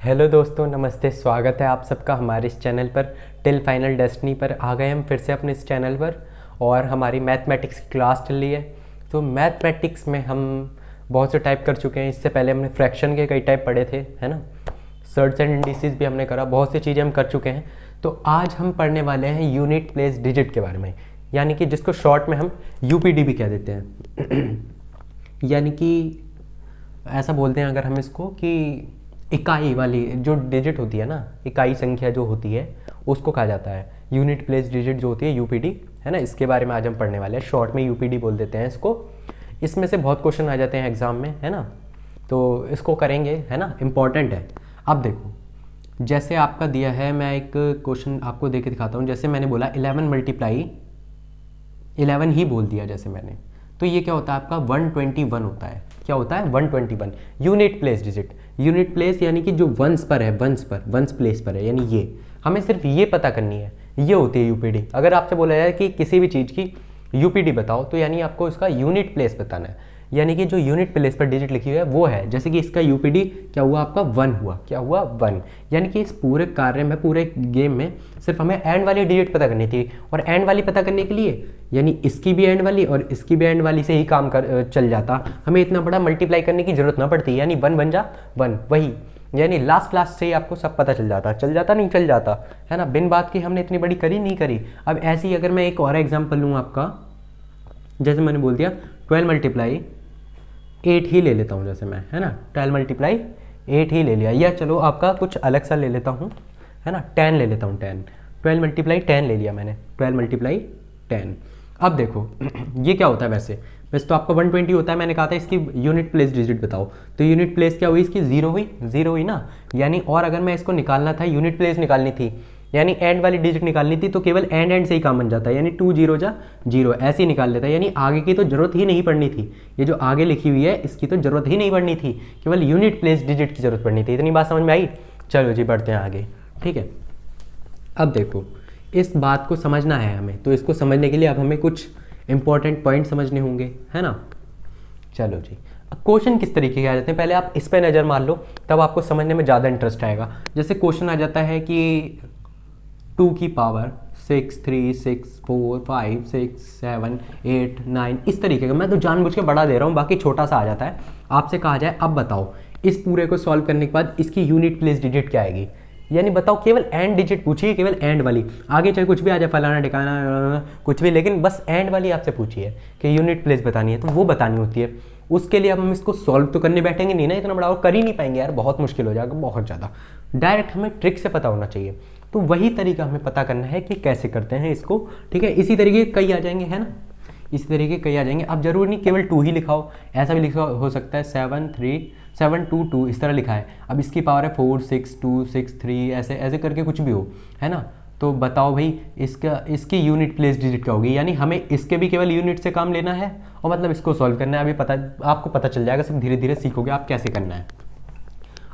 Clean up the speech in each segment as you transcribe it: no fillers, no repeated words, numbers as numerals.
Hello दोस्तों, नमस्ते। स्वागत है आप सबका हमारे इस चैनल पर। टिल फाइनल डेस्टिनी पर आ गए हम फिर से अपने इस चैनल पर और हमारी मैथमेटिक्स की क्लास चल रही है। तो मैथमेटिक्स में हम बहुत से टाइप कर चुके हैं। इससे पहले हमने फ्रैक्शन के कई टाइप पढ़े थे, है ना। सर्ट्स एंड इंडिसेस भी हमने करा, बहुत सी चीज़ें हम कर चुके हैं। तो आज हम पढ़ने वाले हैं यूनिट प्लेस डिजिट के बारे में, यानी कि जिसको शॉर्ट में हम यूपीडी भी कह देते हैं। यानी कि ऐसा बोलते हैं अगर हम इसको कि इकाई वाली जो डिजिट होती है ना, इकाई संख्या जो होती है उसको कहा जाता है यूनिट प्लेस डिजिट जो होती है यूपीडी, है ना। इसके बारे में आज हम पढ़ने वाले हैं, शॉर्ट में यूपीडी बोल देते हैं इसको। इसमें से बहुत क्वेश्चन आ जाते हैं एग्जाम में, है ना, तो इसको करेंगे, है ना, इम्पॉर्टेंट है। अब देखो, जैसे आपका दिया है, मैं एक क्वेश्चन आपको दे के दिखाता हूँ। जैसे मैंने बोला 11 मल्टीप्लाई 11 ही बोल दिया जैसे मैंने, तो ये क्या होता है आपका 121 होता है। क्या होता है 121 unit place digit. Unit place यानी कि जो वंस पर है, वंस प्लेस पर है, यानी ये हमें सिर्फ ये पता करनी है, ये होती है यूपीडी। अगर आपसे बोला जाए कि किसी भी चीज़ की यूपीडी बताओ, तो यानी आपको इसका यूनिट प्लेस बताना है, यानी कि जो यूनिट प्लेस पर डिजिट लिखी हुई है वो है। जैसे कि इसका यूपीडी क्या हुआ आपका 1 हुआ, क्या हुआ 1। यानी कि इस पूरे कार्य में, पूरे गेम में सिर्फ हमें एंड वाली डिजिट पता करनी थी। और एंड वाली पता करने के लिए यानी इसकी भी एंड वाली और इसकी भी एंड वाली से ही काम कर चल जाता, हमें इतना बड़ा मल्टीप्लाई करने की जरूरत ना पड़ती। यानी 1 बन जा 1, वही यानी लास्ट क्लास से ही आपको सब पता चल जाता नहीं चल जाता, है ना। बिन बात की हमने इतनी बड़ी करी नहीं करी। अब ऐसे ही अगर मैं एक और एग्जाम्पल लूँ आपका, जैसे मैंने बोल दिया 12 मल्टीप्लाई 8 ही ले लेता हूँ, जैसे मैं, है ना, 12 मल्टीप्लाई 8 ही ले लिया। या चलो आपका कुछ अलग सा ले लेता हूँ, है ना, 10 ले लेता हूँ, 10 12 मल्टीप्लाई 10 ले लिया मैंने, 12 मल्टीप्लाई 10। अब देखो ये क्या होता है, वैसे तो आपका 120 होता है। मैंने कहा था इसकी यूनिट प्लेस डिजिट बताओ, तो यूनिट प्लेस क्या हुई इसकी, 0 हुई ना। यानी और अगर मैं इसको निकालना था, यूनिट प्लेस निकालनी थी, यानी एंड वाली डिजिट निकालनी थी, तो केवल एंड से ही काम बन जाता है। यानी 2 0 जा 0 ऐसे ही निकाल लेता है। यानी आगे की तो जरूरत ही नहीं पड़नी थी, ये जो आगे लिखी हुई है इसकी तो जरूरत ही नहीं पड़नी थी, केवल यूनिट प्लेस डिजिट की जरूरत पड़नी थी। इतनी बात समझ में आई। चलो जी बढ़ते हैं आगे, ठीक है। अब देखो, इस बात को समझना है हमें, तो इसको समझने के लिए अब हमें कुछ इंपॉर्टेंट पॉइंट समझने होंगे, है ना। चलो जी, क्वेश्चन किस तरीके के आ जाते हैं पहले आप इस पर नज़र मार लो, तब आपको समझने में ज़्यादा इंटरेस्ट आएगा। जैसे क्वेश्चन आ जाता है कि 2 की पावर 6 3 6 4 5 6 7 8 9, इस तरीके का। मैं तो जानबूझ के बड़ा दे रहा हूँ, बाकी छोटा सा आ जाता है। आपसे कहा जाए अब बताओ इस पूरे को सॉल्व करने के बाद इसकी यूनिट प्लेस डिजिट क्या आएगी। यानी बताओ, केवल एंड डिजिट पूछिए, केवल एंड वाली, आगे चाहे कुछ भी आ जाए, फलाना ठिकाना कुछ भी, लेकिन बस एंड वाली आपसे पूछिए कि यूनिट प्लेस बतानी है, तो वो बतानी होती है। उसके लिए अब हम इसको सॉल्व तो करने बैठेंगे नहीं ना, इतना बड़ा और कर ही नहीं पाएंगे यार, बहुत मुश्किल हो जाएगा, बहुत ज़्यादा। डायरेक्ट हमें ट्रिक से पता होना चाहिए, तो वही तरीका हमें पता करना है कि कैसे करते हैं इसको, ठीक है। इसी तरीके कई आ जाएंगे, है ना, इसी तरीके कई आ जाएंगे। अब जरूर नहीं केवल 2 ही लिखाओ, ऐसा भी लिखा हो सकता है 7 3 7 2 2 इस तरह लिखा है। अब इसकी पावर है 4 6 2 6 3, ऐसे ऐसे करके कुछ भी हो, है ना। तो बताओ भाई इसकी यूनिट प्लेस डिजिट क्या होगी। यानी हमें इसके भी केवल यूनिट से काम लेना है और मतलब इसको सॉल्व करना है। अभी आपको पता चल जाएगा, सब धीरे धीरे सीखोगे आप कैसे करना है।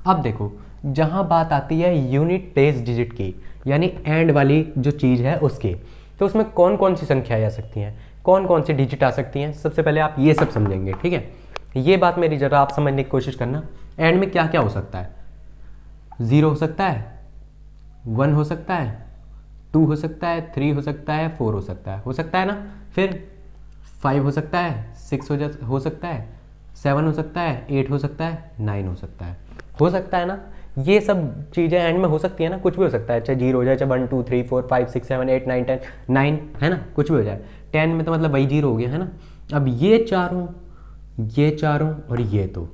अब देखो, जहाँ बात आती है यूनिट प्लेस डिजिट की, यानी एंड वाली जो चीज़ है उसकी, तो उसमें कौन कौन सी संख्याएं आ सकती हैं, कौन कौन सी डिजिट आ सकती हैं, सबसे पहले आप ये सब समझेंगे, ठीक है। ये बात मेरी जरा आप समझने की कोशिश करना। एंड में क्या क्या हो सकता है, 0 हो सकता है, 1 हो सकता है, 2 हो सकता है, 3 हो सकता है, 4 हो सकता है ना। फिर 5 हो सकता है, 6 हो सकता है, 7 हो सकता है, 8 हो सकता है, 9 हो सकता है ना। ये सब चीज़ें एंड में हो सकती है ना, कुछ भी हो सकता है, चाहे 0 हो जाए, चाहे 1 2 3 4 5 6 7 8 9 10 9, है ना, कुछ भी हो जाए। 10 में तो मतलब वही 0 हो गया, है ना। अब ये चारों और ये तो,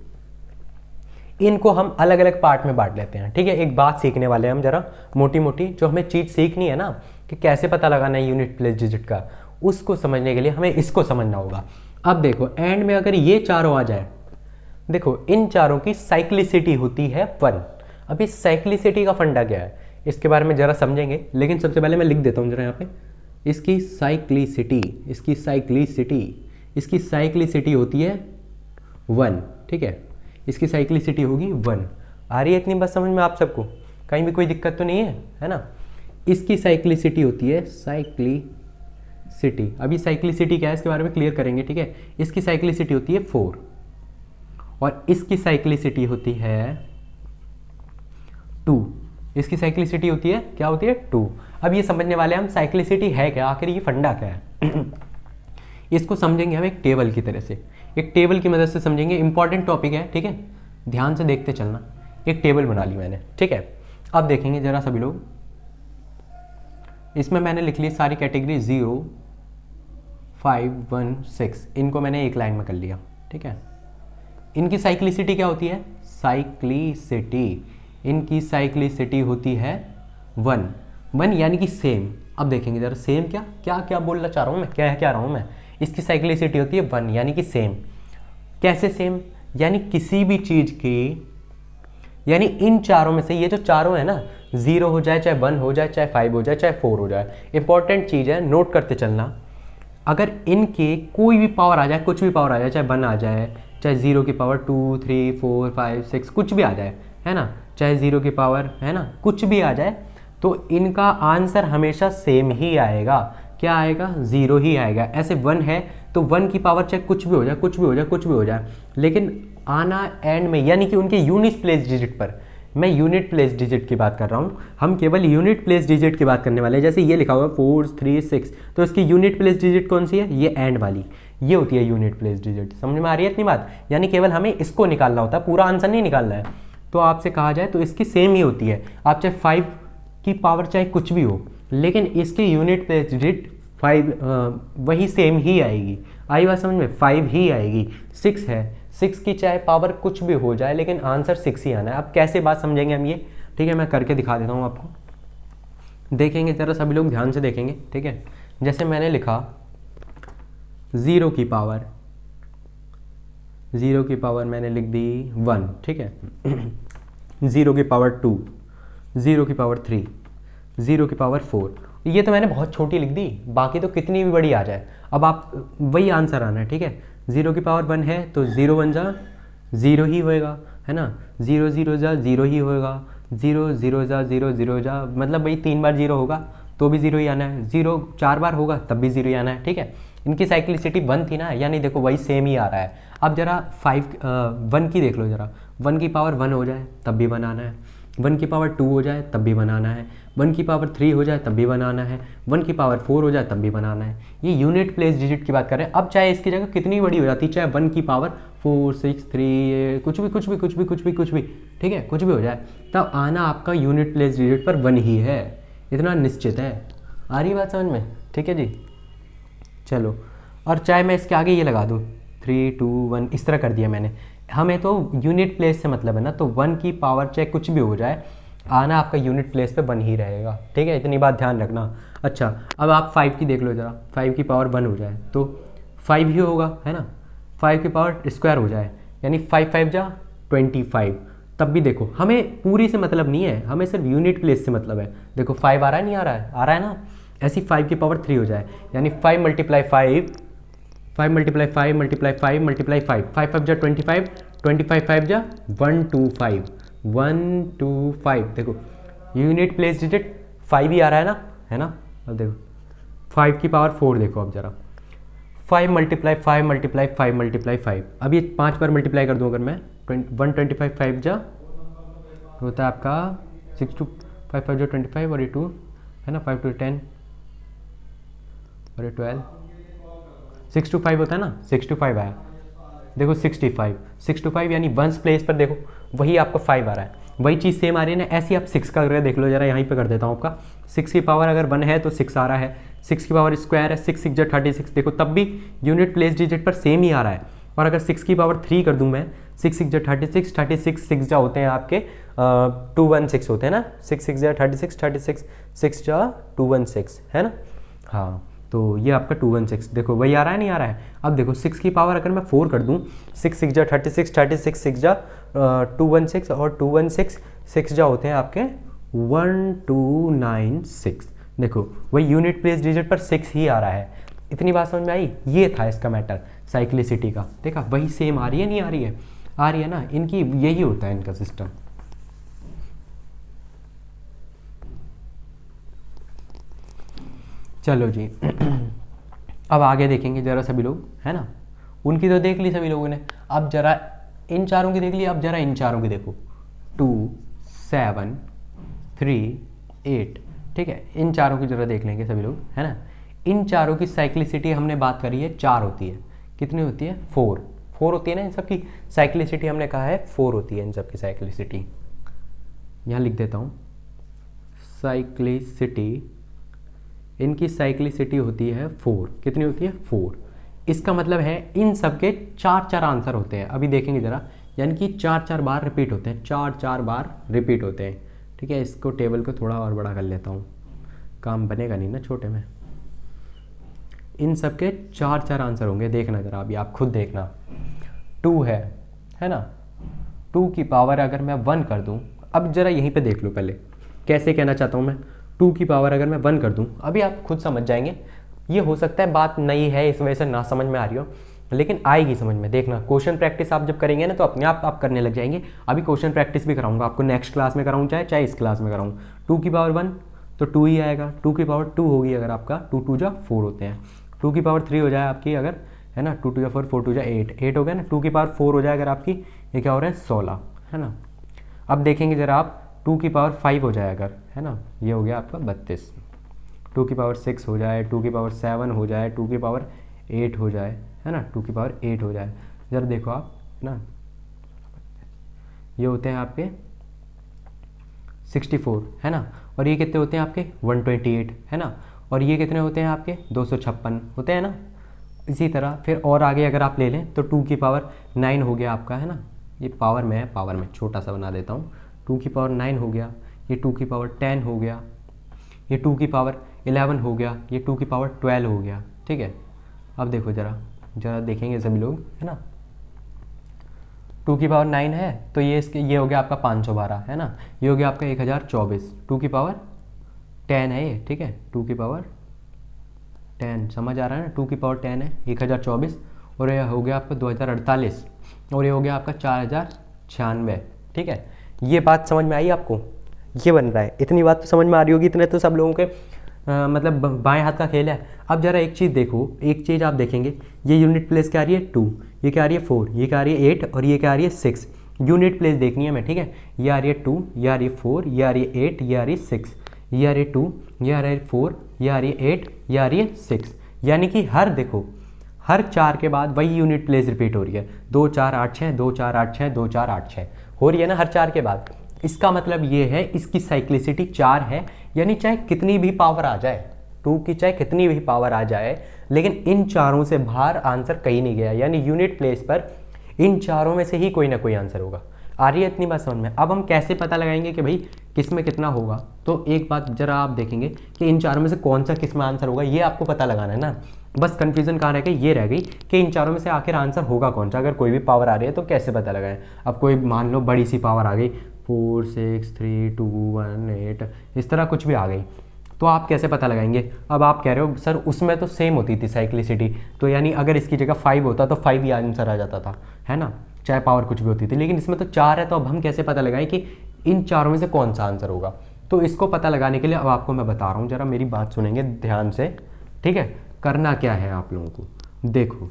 इनको हम अलग अलग पार्ट में बांट लेते हैं, ठीक है। एक बात सीखने वाले हैं हम जरा मोटी मोटी, जो हमें चीज़ सीखनी है ना कि कैसे पता लगाना है यूनिट प्लेस डिजिट का, उसको समझने के लिए हमें इसको समझना होगा। अब देखो, एंड में अगर ये चारों आ जाए, देखो इन चारों की साइक्लिसिटी होती है 1। अब इस साइक्लिसिटी का फंडा क्या है, इसके बारे में जरा समझेंगे, लेकिन सबसे पहले मैं लिख देता हूँ जरा यहाँ पे, इसकी साइक्लिसिटी होती है 1, ठीक है। इसकी साइक्लिसिटी होगी 1। आ रही है इतनी बात समझ में आप सबको, कहीं भी कोई दिक्कत तो नहीं है ना। इसकी साइक्लिसिटी होती है साइक्लिसिटी, अभी साइक्लिसिटी क्या है इसके बारे में क्लियर करेंगे, ठीक है। इसकी साइक्लिसिटी होती है 4 और इसकी साइक्लिसिटी होती है इसकी साइक्लिसिटी होती है, क्या होती है, 2। अब ये समझने वाले हम साइक्लिसिटी है क्या, आखिर ये फंडा क्या है। इसको समझेंगे हम एक टेबल की तरह से, एक टेबल की मदद से समझेंगे। इंपॉर्टेंट टॉपिक है, ठीक है, ध्यान से देखते चलना। एक टेबल बना ली मैंने, ठीक है। अब देखेंगे जरा सभी लोग, इसमें मैंने लिख ली सारी कैटेगरी 0, 5, 1, 6, इनको मैंने एक लाइन में कर लिया, ठीक है। इनकी साइक्लिसिटी क्या होती है, साइक्लिसिटी, इनकी साइक्लिसिटी होती है 1 यानी कि सेम। अब देखेंगे जरा सेम क्या क्या क्या बोलना चाह रहा हूँ मैं, क्या रहा हूँ मैं। इसकी साइक्लिसिटी होती है 1 यानी कि सेम। कैसे सेम, यानी किसी भी चीज़ की, यानी इन चारों में से, ये जो चारों है ना, 0 हो जाए, चाहे 1 हो जाए, चाहे 5 हो जाए, चाहे 4 हो जाए, इंपॉर्टेंट चीज़ है, नोट करते चलना। अगर इनके कोई भी पावर आ जाए, कुछ भी पावर आ जाए, चाहे 1 आ जाए, चाहे 0 की पावर 2, 3, 4, 5, 6 कुछ भी आ जाए, है ना, चाहे 0 की पावर, है ना, कुछ भी आ जाए, तो इनका आंसर हमेशा सेम ही आएगा। क्या आएगा, 0 ही आएगा। ऐसे 1 है तो 1 की पावर चाहे कुछ भी हो जाए, कुछ भी हो जाए, कुछ भी हो जाए, लेकिन आना एंड में, यानी कि उनके यूनिट प्लेस डिजिट पर। मैं यूनिट प्लेस डिजिट की बात कर रहा हूँ, हम केवल यूनिट प्लेस डिजिट की बात करने वाले हैं। जैसे ये लिखा हुआ है 4, 3, 6, तो इसकी यूनिट प्लेस डिजिट कौन सी है, ये एंड वाली, ये होती है यूनिट प्लेस डिजिट। समझ में आ रही है इतनी बात, यानी केवल हमें इसको निकालना होता है, पूरा आंसर नहीं निकालना है। तो आपसे कहा जाए तो इसकी सेम ही होती है, आप चाहे 5 की पावर चाहे कुछ भी हो, लेकिन इसकी यूनिट प्लेस डिजिट 5 वही सेम ही आएगी। आई बात समझ में, 5 ही आएगी। 6 है, 6 की चाहे पावर कुछ भी हो जाए, लेकिन आंसर 6 ही आना है। अब कैसे बात समझेंगे हम ये, ठीक है, मैं करके दिखा देता हूँ आपको। देखेंगे जरा सभी लोग ध्यान से देखेंगे, ठीक है। जैसे मैंने लिखा 0 की पावर, 0 की पावर मैंने लिख दी 1, ठीक है। 0 की पावर 2, 0 की पावर 3, 0 की पावर 4, ये तो मैंने बहुत छोटी लिख दी, बाकी तो कितनी भी बड़ी आ जाए, अब आप वही आंसर आना है, ठीक है। 0 की पावर 1 है तो 0 1 जा 0 ही होएगा, है ना, 0 0 जा 0 ही होएगा, 0 0 जा 0 0 जा, मतलब भाई 3 बार 0 होगा तो भी 0 ही आना है, 0 4 बार होगा तब भी 0 ही आना है, ठीक है। इनकी साइक्लिसिटी 1 थी ना, यानी देखो वही सेम ही आ रहा है। अब जरा 1 की देख लो जरा, 1 की पावर 1 हो जाए तब भी 1 आना है, 1 की पावर 2 हो जाए तब भी बनाना है, 1 की पावर 3 हो जाए तब भी बनाना है, 1 की पावर 4 हो जाए तब भी बनाना है। ये यूनिट प्लेस डिजिट की बात कर रहे हैं। अब चाहे इसकी जगह कितनी बड़ी हो जाती, चाहे 1 की पावर 4, 6, 3, कुछ भी, ठीक है, कुछ भी हो जाए, तब आना आपका यूनिट प्लेस डिजिट पर 1 ही है, इतना निश्चित है। आ रही बात समझ में, ठीक है जी। चलो, और चाहे मैं इसके आगे ये लगा दूँ 3, 2, 1, इस तरह कर दिया मैंने। हमें तो यूनिट प्लेस से मतलब है ना, तो 1 की पावर चाहे कुछ भी हो जाए, आना आपका यूनिट प्लेस पे 1 ही रहेगा, ठीक है, इतनी बात ध्यान रखना। अच्छा, अब आप 5 की देख लो जरा, 5 की पावर 1 हो जाए तो 5 ही होगा, है ना, 5 की पावर स्क्वायर हो जाए, यानी 5 5 जा 25, तब भी देखो हमें पूरी से मतलब नहीं है, हमें सिर्फ यूनिट प्लेस से मतलब है। देखो 5 आ रहा है, नहीं आ रहा है, आ रहा है ना। ऐसी 5 की पावर 3 हो जाए, यानी 5 मल्टीप्लाई 5, 5 मल्टीप्लाई 5 मल्टीप्लाई 5 मल्टीप्लाई 5, 5 5 जा 25, 25 5 जा 125, 125, देखो यूनिट प्लेस डिजिट 5 ही आ रहा है ना, है ना। अब देखो 5 की पावर 4 देखो, अब जरा 5 मल्टीप्लाई 5 मल्टीप्लाई 5 मल्टीप्लाई 5, अब ये 5 बार मल्टीप्लाई कर दूँ अगर मैं, 125 5 जा होता है आपका 6 2 5 5 जो 25 और ये 2 है ना, 5 2 10 और ये 12, 6 2 5 होता है ना, 6 2 5 आया, देखो 65, 6 2 5 यानी 1 प्लेस पर देखो वही आपको 5 आ रहा है, वही चीज़ सेम आ रही है ना। ऐसे आप 6 का करके देख लो जरा, यहीं पे कर देता हूँ आपका। 6 की पावर अगर 1 है तो 6 आ रहा है, 6 की पावर स्क्वायर है, 6 6 जा 36, देखो तब भी यूनिट प्लेस डिजिट पर सेम ही आ रहा है। और अगर 6 की पावर 3 कर दूँ मैं, 6 6 जा 36, 36 6 जा होते हैं आपके 216 होते हैं ना, 6 6 जा 36, 36 6 जा 216 है ना। हाँ, तो ये आपका 216 देखो वही आ रहा है, नहीं आ रहा है। अब देखो 6 की पावर अगर मैं 4 कर दूँ, 6 6 जा 36, 36 6 जा 216 और 216 6 जा होते हैं आपके 1296, देखो वही यूनिट प्लेस डिजिट पर 6 ही आ रहा है। इतनी बात समझ में आई, ये था इसका मैटर साइक्लिसिटी का। देखा वही सेम आ रही है, नहीं आ रही है, आ रही है ना, इनकी यही होता है इनका सिस्टम। चलो जी अब आगे देखेंगे जरा सभी लोग, है ना। उनकी तो देख ली सभी लोगों ने, अब जरा इन चारों की देख ली, अब जरा इन चारों की देखो 2 7 3, 8, ठीक है। इन चारों की जरूरत देख लेंगे सभी लोग, है ना। इन चारों की साइक्लिसिटी हमने बात करी है 4 होती है। कितनी होती है? 4 होती है ना। इन सब की साइक्लिसिटी हमने कहा है 4 होती है इन सब की साइक्लिसिटी। यहाँ लिख देता हूँ, साइक्लिसिटी, इनकी साइक्लिसिटी होती है 4। कितनी होती है? 4। इसका मतलब है इन सब के 4 आंसर होते हैं। अभी देखेंगे ज़रा, यानी कि 4 बार रिपीट होते हैं, 4 बार रिपीट होते हैं, ठीक है। इसको टेबल को थोड़ा और बड़ा कर लेता हूँ, काम बनेगा नहीं ना छोटे में। इन सब के 4 आंसर होंगे, देखना ज़रा, अभी आप खुद देखना। 2 है ना। 2 की पावर अगर मैं 1 कर दूँ, अब ज़रा यहीं पे देख लो पहले कैसे कहना चाहता हूँ मैं। 2 की पावर अगर मैं 1 कर दूँ, अभी आप खुद समझ जाएंगे। ये हो सकता है बात नई है इस वजह से ना समझ में आ रही हो, लेकिन आएगी समझ में। देखना, क्वेश्चन प्रैक्टिस आप जब करेंगे ना तो अपने आप करने लग जाएंगे। अभी क्वेश्चन प्रैक्टिस भी कराऊंगा आपको, नेक्स्ट क्लास में कराऊँ चाहे इस क्लास में कराऊँ। 2 की पावर 1 तो 2 ही आएगा। 2 की पावर 2 होगी अगर आपका, 2 2 जा 4 होते हैं। 2 की पावर 3 हो जाए आपकी अगर, है ना, 2 2 जा 4, 4 2 जा 8 हो गया ना। 2 की पावर 4 हो जाए अगर आपकी, ये क्या हो रहा है? 16, है ना। अब देखेंगे ज़रा आप, 2 की पावर 5 हो जाए अगर, है ना, ये हो गया आपका 32। 2 की पावर 6 हो जाए, 2 की पावर 7 हो जाए, 2 की पावर 8 हो जाए, है ना, 2 की पावर 8 हो जाए। ज़रा देखो आप ना, ये होते हैं आपके 64, है ना। और ये कितने होते हैं आपके? 128, है ना। और ये कितने होते हैं आपके? 256 होते हैं ना। इसी तरह फिर और आगे अगर आप ले लें तो 2 की पावर 9 हो गया आपका, है ना। ये पावर में छोटा सा बना देता हूँ। 2 की पावर 9 हो गया, ये 2 की पावर 10 हो गया, ये 2 की पावर 11 हो गया, ये 2 की पावर 12 हो गया, ठीक है। अब देखो ज़रा देखेंगे सभी लोग, है ना। 2 की पावर 9 है तो ये हो गया आपका 512, है ना। ये हो गया आपका 1024। 2 की पावर 10 है ये, ठीक है। 2 की पावर 10 समझ आ रहा है ना। 2 की पावर 10 है, 1024। और ये हो गया आपका 2048, और ये हो गया आपका 4096, ठीक है। ये बात समझ में आई आपको? ये बन रहा है, इतनी बात तो समझ में आ रही होगी। इतने तो सब लोगों के मतलब बाएं हाथ का खेल है। अब जरा एक चीज़ देखो, एक चीज़ आप देखेंगे, ये यूनिट प्लेस क्या आ रही है? 2, ये क्या आ रही है? 4, ये क्या आ रही है? 8, और ये क्या आ रही है? 6। यूनिट प्लेस देखनी है हमें, ठीक है। ये आ रही है 2, ये आ रही है 4, ये आ रही है 8, ये आ रही है 6, ये आ रही है 2, ये आ रही है 4, ये आ रही है 8, ये आ रही है 6। यानी कि हर 4 के बाद वही यूनिट प्लेस रिपीट हो रही है। 2 4 8 6, 2 4 8 6, 2 4 8 6 हो रही है ना हर 4 के बाद। इसका मतलब ये है इसकी साइक्लिसिटी 4 है, यानी चाहे कितनी भी पावर आ जाए, 2 की चाहे कितनी भी पावर आ जाए, लेकिन इन चारों से बाहर आंसर कहीं नहीं गया। यानी यूनिट प्लेस पर इन चारों में से ही कोई ना कोई आंसर होगा। आ रही है इतनी बात समझ में? अब हम कैसे पता लगाएंगे कि भाई किस में कितना होगा? तो एक बात जरा आप देखेंगे कि इन चारों में से कौन सा किस में आंसर होगा, ये आपको पता लगाना है ना। बस कंफ्यूजन कहाँ रह गई? ये रह गई कि इन चारों में से आखिर आंसर होगा कौन सा। अगर कोई भी पावर आ रही है तो कैसे पता लगाएं? अब कोई मान लो बड़ी सी पावर आ गई, 4 6 3 2 1 8, इस तरह कुछ भी आ गई, तो आप कैसे पता लगाएंगे? अब आप कह रहे हो सर उसमें तो सेम होती थी साइक्लिसिटी, तो यानी अगर इसकी जगह 5 होता तो 5 ही आंसर आ जाता था, है ना, चाहे पावर कुछ भी होती थी। लेकिन इसमें तो 4 है, तो अब हम कैसे पता लगाएं कि इन चारों में से कौन सा आंसर होगा? तो इसको पता लगाने के लिए अब आपको मैं बता रहा हूँ, जरा मेरी बात सुनेंगे ध्यान से, ठीक है। करना क्या है आप लोगों को, देखो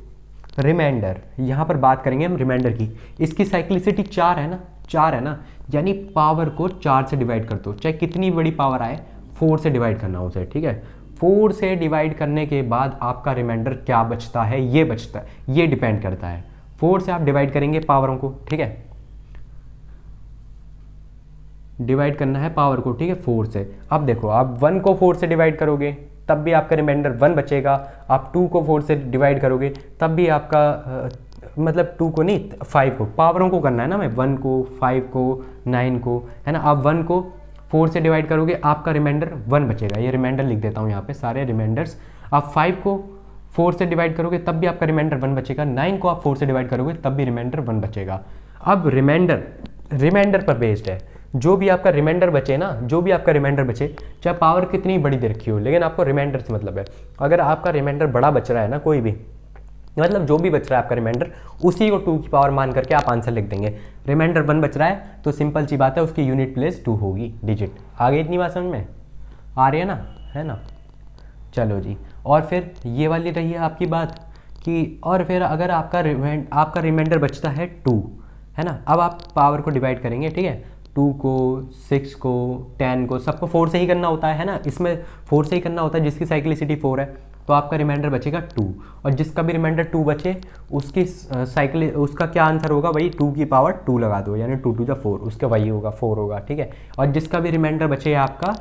रिमाइंडर, यहाँ पर बात करेंगे हम रिमाइंडर की। इसकी साइक्लिसिटी 4 है ना, 4 है ना, यानी पावर को 4 से डिवाइड कर दो, चाहे कितनी बड़ी पावर आए 4 से डिवाइड करना उसे, ठीक है। 4 से डिवाइड करने के बाद आपका रिमाइंडर क्या बचता है? ये बचता है, ये डिपेंड करता है। 4 से आप डिवाइड करेंगे पावरों को, ठीक है, डिवाइड करना है पावर को, ठीक है, 4 से। अब देखो आप 1 को 4 से डिवाइड करोगे तब भी आपका रिमाइंडर 1 बचेगा। आप 2 को 4 से डिवाइड करोगे तब भी आपका मतलब 2 को नहीं 5 को, पावरों को करना है ना, मैं 1 को 5 को 9 को, है ना। आप 1 को 4 से डिवाइड करोगे आपका रिमाइंडर 1 बचेगा। ये रिमाइंडर लिख देता हूँ यहाँ पे सारे रिमाइंडर्स। आप 5 को 4 से डिवाइड करोगे तब भी आपका रिमाइंडर 1 बचेगा। 9 को आप 4 से डिवाइड करोगे तब भी रिमाइंडर 1 बचेगा। अब रिमाइंडर पर बेस्ड है, जो भी आपका रिमाइंडर बचे ना, जो भी आपका रिमाइंडर बचे, चाहे पावर कितनी बड़ी दे रखी हो, लेकिन आपको रिमाइंडर से मतलब है। अगर आपका रिमाइंडर बड़ा बच रहा है ना, कोई भी मतलब जो भी बच रहा है आपका रिमाइंडर, उसी को 2 की पावर मान करके आप आंसर लिख देंगे। रिमाइंडर 1 बच रहा है तो सिंपल सी बात है, उसकी यूनिट प्लेस 2 होगी, डिजिट। आगे इतनी बात समझ में आ रही है ना, है ना। चलो जी, और फिर ये वाली रही है आपकी बात कि, और फिर अगर आपका रिमाइंडर बचता है 2, है ना। अब आप पावर को डिवाइड करेंगे, ठीक है। 2 को, 6 को, 10 को, सबको 4 से ही करना होता है ना, इसमें 4 से ही करना होता है, जिसकी साइक्लिसिटी 4 है, तो आपका रिमाइंडर बचेगा 2, और जिसका भी रिमाइंडर 2 बचे उसकी साइकिल, उसका क्या आंसर होगा, वही 2 की पावर 2 लगा दो, यानी 2 2 4, उसका वही होगा 4 होगा, ठीक है। और जिसका भी रिमाइंडर बचे आपका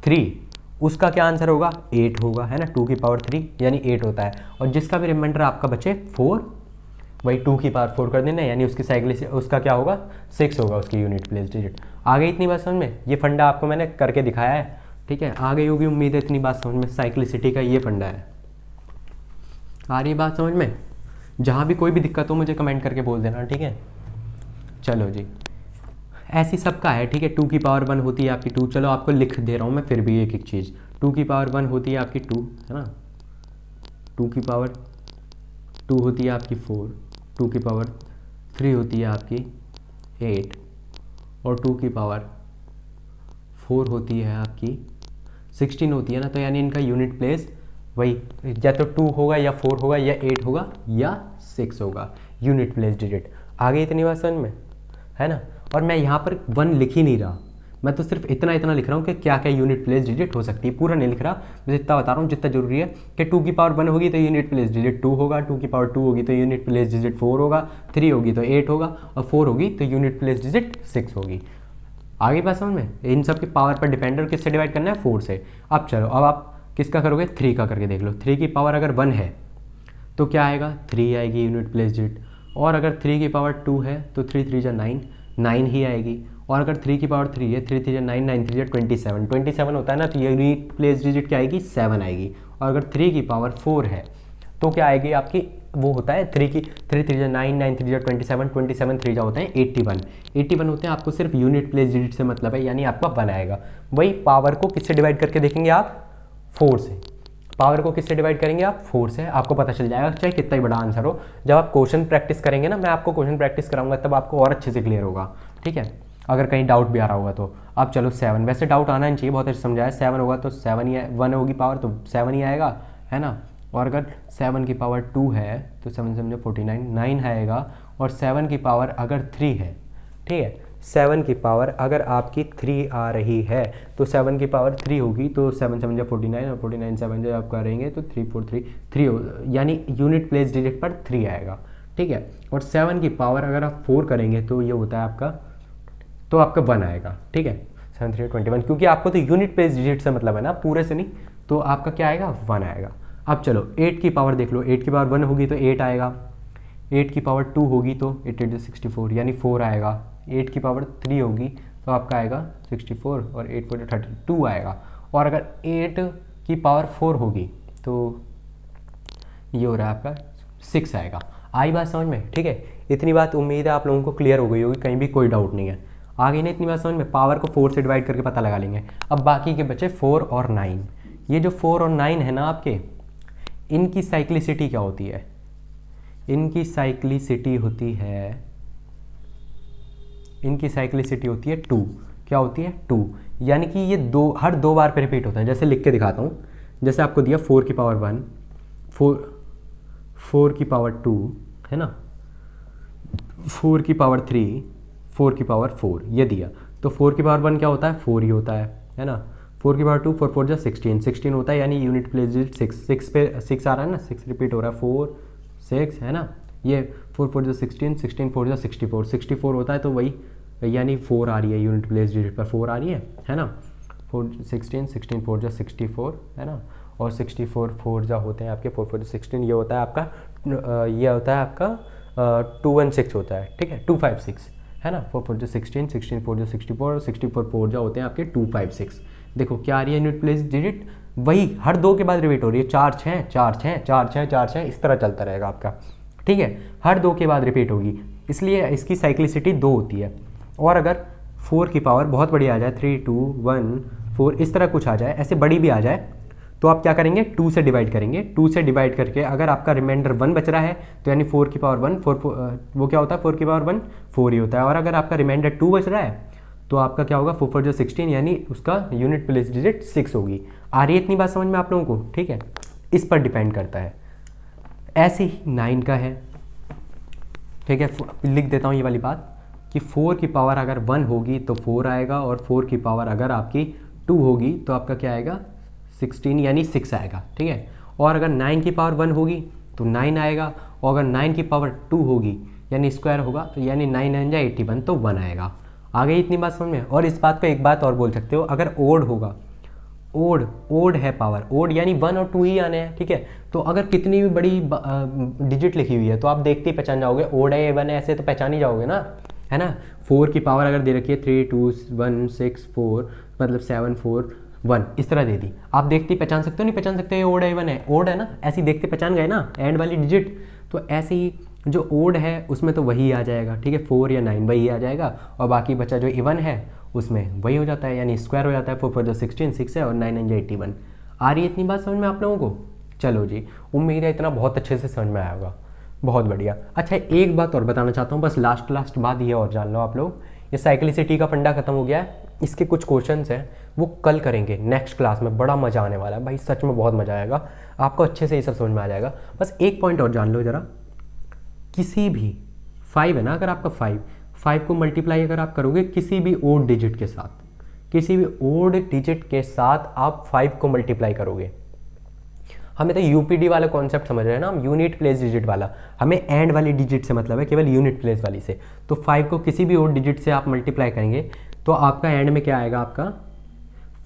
3, उसका क्या आंसर होगा, 8 होगा, है ना, 2 की पावर 3 यानी 8 होता है। और जिसका भी रिमाइंडर आपका बचे 4, वही 2 की पावर 4 कर देना, यानी उसकी साइकिल, उसका क्या होगा, 6 होगा उसकी यूनिट प्लेस डिजिट। आ गई इतनी बात समझ में, ये फंडा आपको मैंने करके दिखाया है, ठीक है, आ गई होगी उम्मीद है इतनी बात समझ में, साइक्लिसिटी का ये फंडा है। आ रही बात समझ में, जहाँ भी कोई भी दिक्कत हो मुझे कमेंट करके बोल देना, ठीक है। चलो जी, ऐसी सबका है, ठीक है। 2 की पावर 1 होती है आपकी 2, चलो आपको लिख दे रहा हूँ मैं फिर भी एक एक चीज़। 2 की पावर 1 होती है आपकी 2, है ना, 2 की पावर 2 होती है आपकी 4, 2 की पावर 3 होती है आपकी 8, और 2 की पावर 4 होती है आपकी 16 होती है ना, तो यानी इनका यूनिट प्लेस वही या तो 2 होगा या 4 होगा या 8 होगा या 6 होगा, यूनिट प्लेस डिजिट। आगे इतनी बात समझ में, है ना। और मैं यहाँ पर 1 लिख ही नहीं रहा, मैं तो सिर्फ इतना इतना लिख रहा हूँ कि क्या क्या यूनिट प्लेस डिजिट हो सकती है, पूरा नहीं लिख रहा, मैं इतना बता रहा हूँ जितना जरूरी है कि 2 की पावर 1 होगी तो यूनिट प्लेस डिजिट 2 होगा, 2 की पावर 2 होगी तो यूनिट प्लेस डिजिट 4 होगा, 3 होगी तो 8 होगा, और 4 होगी तो यूनिट प्लेस डिजिट 6 होगी। आगे बात समझ में, इन सब की पावर पर डिपेंड, और किससे डिवाइड करना है, 4 से। अब चलो, अब आप किसका करोगे, 3 का करके देख लो। 3 की पावर अगर 1 है तो क्या आएगा, 3 आएगी यूनिट प्लेस डिजिट, और अगर 3 की पावर 2 है तो 3 3 जा 9, 9 ही आएगी, और अगर 3 की पावर 3 है, 3 3 जा 9, 9 3 जा 27, 27 होता है ना, तो यूनिट प्लेस डिजिट क्या आएगी, 7 आएगी। और अगर 3 की पावर 4 है तो क्या आएगी आपकी, वो होता है 3 3 जा 9, 9 3 जा 27, 27 3 जा होते हैं 81, 81 होते हैं। आपको सिर्फ यूनिट प्लेस डिजिट से मतलब है, यानी आपका 1 आएगा। वही पावर को किससे डिवाइड करके देखेंगे आप, 4 से। पावर को किससे डिवाइड करेंगे आप, 4 से, आपको पता चल जाएगा, चाहे कितना ही बड़ा आंसर हो। जब आप क्वेश्चन प्रैक्टिस करेंगे ना, मैं आपको क्वेश्चन प्रैक्टिस कराऊंगा तब आपको और अच्छे से क्लियर होगा, ठीक है। अगर कहीं डाउट भी आ रहा होगा तो। अब चलो 7, वैसे डाउट आना नहीं चाहिए, बहुत अच्छे समझाया, 7 होगा तो 7 ही, 1 होगी पावर तो 7 ही आएगा, है ना। और अगर 7 की पावर 2 है तो 7 समझो 49, 9 आएगा, और 7 की पावर अगर 3 है, ठीक है, 7 की पावर अगर आपकी 3 आ रही है तो 7 की पावर 3 होगी, तो 7 7 49, और 49 7 जब आप करेंगे तो 3 4 3 3 हो, यानी यूनिट प्लेस डिजिट पर 3 आएगा, ठीक है। और 7 की पावर अगर आप 4 करेंगे तो ये होता है आपका, तो आपका 1 आएगा, ठीक है। 7 3 21, क्योंकि आपको तो यूनिट प्लेस डिजिट से मतलब है ना, पूरे से नहीं, तो आपका क्या आएगा, 1 आएगा। अब चलो 8 की पावर देख लो, 8 की पावर 1 होगी तो 8 आएगा, 8 की पावर 2 होगी तो 8 8 64 यानी 4 आएगा, 8 की पावर 3 होगी तो आपका आएगा 64, और 8 4 32 आएगा। और अगर 8 की पावर 4 होगी तो ये हो रहा है आपका 6 आएगा। आई बात समझ में, ठीक है। इतनी बात उम्मीद है आप लोगों को क्लियर हो गई होगी, कहीं भी कोई डाउट नहीं है। आगे नहीं, इतनी बात समझ में, पावर को 4 से डिवाइड करके पता लगा लेंगे। अब बाकी के बचे 4 और 9, ये जो 4 और 9 है ना आपके, इनकी साइक्लिसिटी क्या होती है, इनकी साइक्लिसिटी होती है, इनकी साइक्लिसिटी होती है 2। क्या होती है, 2, यानी कि ये हर 2 बार पे रिपीट होता है। जैसे लिख के दिखाता हूँ, जैसे आपको दिया 4 की पावर 1, 4 की पावर 2, है ना, 4 की पावर 3, 4 की पावर 4, ये दिया, तो 4 की पावर 1 क्या होता है, 4 ही होता है ना। 4 की पावर 2, 4 4 जा 16, 16 होता है, यानी यूनिट प्लेस डिजिट 6, 6 पे 6 आ रहा है ना, 6 रिपीट हो रहा है, 4 6, है ना। ये 4 4 जा 16, 16 4 जा 64, 64 होता है, तो वही यानी 4 आ रही है, यूनिट प्लेस डिजिट पर 4 आ रही है ना। 4 16, 16 4 जा 64, है ना, और 64 4 जा होते हैं आपके 4 4 जा 16, ये होता है आपका, ये होता है आपका 216 होता है, ठीक है, 256, है ना। 4 4 जा 16, 16 4 जा 64, और 64 4 जा होते हैं आपके 256। देखो क्या आ रही है यूनिट प्लेस डिजिट, वही हर 2 के बाद रिपीट हो रही है, 4 6 4 6 4 6 4 6, इस तरह चलता रहेगा आपका, ठीक है, हर 2 के बाद रिपीट होगी, इसलिए इसकी साइक्लिसिटी 2 होती है। और अगर 4 की पावर बहुत बड़ी आ जाए, 3 2 1 4 इस तरह कुछ आ जाए, ऐसे बड़ी भी आ जाए, तो आप क्या करेंगे, 2 से डिवाइड करेंगे। 2 से डिवाइड करके अगर आपका रिमाइंडर 1 बच रहा है तो यानी 4 की पावर 1 4 वो क्या होता है, 4 की पावर 1 4 ही होता है। और अगर आपका रिमाइंडर 2 बच रहा है तो आपका क्या होगा, 4 4 जो 16, यानी उसका यूनिट प्लेस डिजिट 6 होगी। आ रही है इतनी बात समझ में आप लोगों को, ठीक है, इस पर डिपेंड करता है। ऐसे ही 9 का है, ठीक है, लिख देता हूँ ये वाली बात। कि 4 की पावर अगर 1 होगी तो 4 आएगा, और 4 की पावर अगर आपकी 2 होगी तो आपका क्या आएगा 16 यानी 6 आएगा, ठीक है। और अगर 9 की पावर 1 होगी तो 9 आएगा, और अगर 9 की पावर 2 होगी यानी स्क्वायर होगा तो यानी 9 9 या 81 तो 1 आएगा। आ गई इतनी बात समझ में। और इस बात पे एक बात और बोल सकते हो, अगर ओड होगा, ओड है पावर, ओड यानी 1 और 2 ही आने हैं, ठीक है। तो अगर कितनी भी बड़ी डिजिट लिखी हुई है तो आप देखते ही पहचान जाओगे, ओड है 1 है, ऐसे तो पहचान ही जाओगे ना, है ना। 4 की पावर अगर दे रखी है 3 2 1 6 4 मतलब 7 4 1 इस तरह दे दी, आप देखते ही पहचान सकते हो, नहीं पहचान सकते ये ओड है 1 है, ओड है ना, ऐसे ही देखते पहचान गए ना एंड वाली डिजिट। तो ऐसे ही जो ओड है उसमें तो वही आ जाएगा, ठीक है, 4 या 9 वही आ जाएगा, और बाकी बचा जो इवन है उसमें वही हो जाता है, यानी स्क्वायर हो जाता है। 4 4 जो 16 6 है, और 9 9 जो 81। आ रही है इतनी बात समझ में आप लोगों को? चलो जी, उम्मीद है इतना बहुत अच्छे से समझ में आया होगा, बहुत बढ़िया। अच्छा एक बात और बताना चाहता हूँ, बस लास्ट बात ये और जान लो आप लोग, ये साइक्लिसिटी का फंडा खत्म हो गया है, इसके कुछ क्वेश्चंस हैं वो कल करेंगे नेक्स्ट क्लास में, बड़ा मज़ा आने वाला है भाई, सच में बहुत मज़ा आएगा, आपको अच्छे से ये सब समझ में आ जाएगा। बस एक पॉइंट और जान लो ज़रा, किसी भी 5 है ना, अगर आपका 5 को मल्टीप्लाई अगर आप करोगे किसी भी ओड डिजिट के साथ, किसी भी ओड डिजिट के साथ आप 5 को मल्टीप्लाई करोगे, हमें तो यूपीडी वाला कॉन्सेप्ट समझ रहे हैं ना हम, यूनिट प्लेस डिजिट वाला, हमें एंड वाली डिजिट से मतलब है, केवल यूनिट प्लेस वाली से। तो 5 को किसी भी ओड डिजिट से आप मल्टीप्लाई करेंगे तो आपका एंड में क्या आएगा, आपका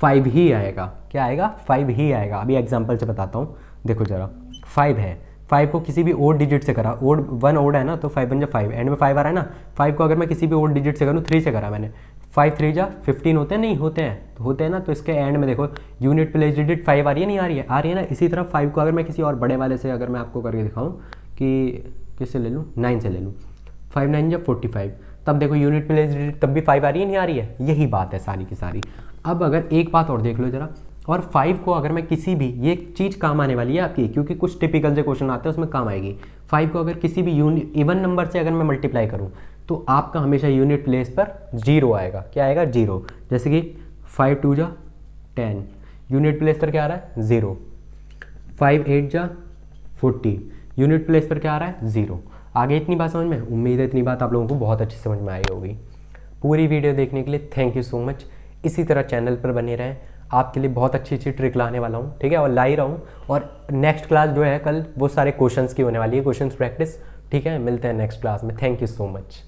5 ही आएगा। क्या आएगा? 5 ही आएगा। अभी एग्जाम्पल से बताता हूँ, देखो ज़रा, 5 है, 5 को किसी भी ओड डिजिट से करा, ओड 1 ओड है ना, तो 5 बन जा 5, एंड में 5 आ रहा है ना, 5 को अगर मैं किसी भी ओड डिजिट से करूँ, 3 से करा मैंने, 5 3 जा 15 होते हैं, नहीं होते हैं, तो होते हैं ना, तो इसके एंड में देखो यूनिट प्लेस डिजिट 5 आ रही है, नहीं आ रही है, आ रही है ना। इसी तरह 5 को अगर मैं किसी और बड़े वाले से अगर मैं आपको करके दिखाऊँ कि किससे ले लूँ, 9 से ले लूँ, 5 9 जा 45, तब देखो यूनिट प्लेस डिजिट तब भी 5 आ रही है, नहीं आ रही है, यही बात है सारी की सारी। अब अगर एक बात और देख लो ज़रा, और 5 को अगर मैं किसी भी, ये चीज़ काम आने वाली है आपकी, क्योंकि कुछ टिपिकल से क्वेश्चन आते हैं उसमें काम आएगी। 5 को अगर किसी भी इवन नंबर से अगर मैं मल्टीप्लाई करूं तो आपका हमेशा यूनिट प्लेस पर 0 आएगा। क्या आएगा? 0। जैसे कि 5 2 जा 10, यूनिट प्लेस पर क्या आ रहा है? 0। 5 8 जा 40, यूनिट प्लेस पर क्या आ रहा है? 0। आगे इतनी बात समझ में? उम्मीद है इतनी बात आप लोगों को बहुत अच्छी समझ में आई होगी। पूरी वीडियो देखने के लिए थैंक यू सो मच। इसी तरह चैनल पर बने रहें, आपके लिए बहुत अच्छी अच्छी ट्रिक लाने वाला हूँ, ठीक है, और ला ही रहा हूँ। और नेक्स्ट क्लास जो है कल, वो सारे क्वेश्चंस की होने वाली है, क्वेश्चंस प्रैक्टिस, ठीक है। मिलते हैं नेक्स्ट क्लास में। Thank you so much.